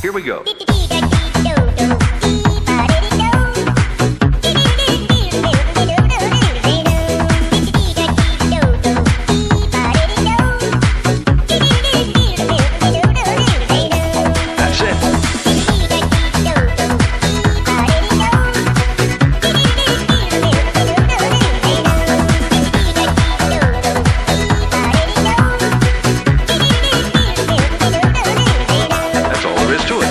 Here we go. That's it. That's all there is to it.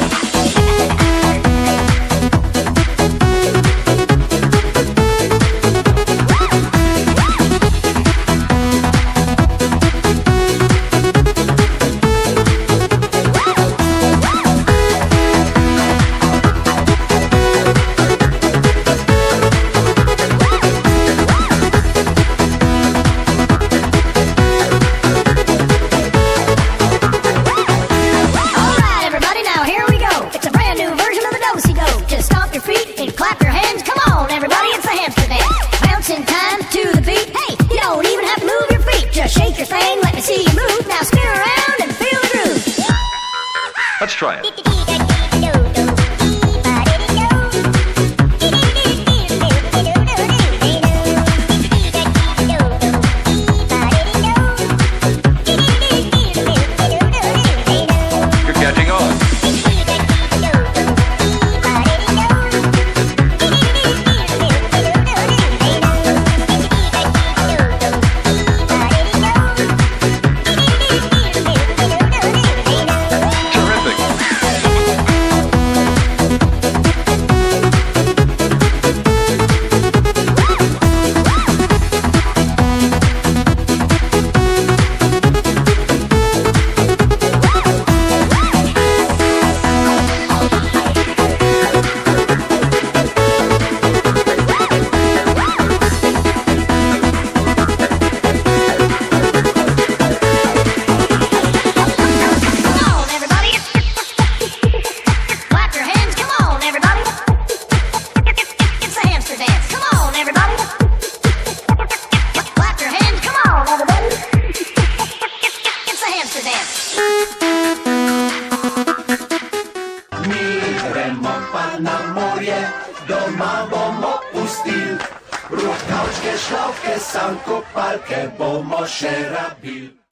Clap your hands, come on, everybody, it's the hamster dance. Bounce in time to the beat. Hey, you don't even have to move your feet. Just shake your thing, let me see you move. Now spin around and feel the groove. Let's try it. You're catching on. Doma bomo pustil, rukavčke, šlavke, sanko, palke bomo še rabil.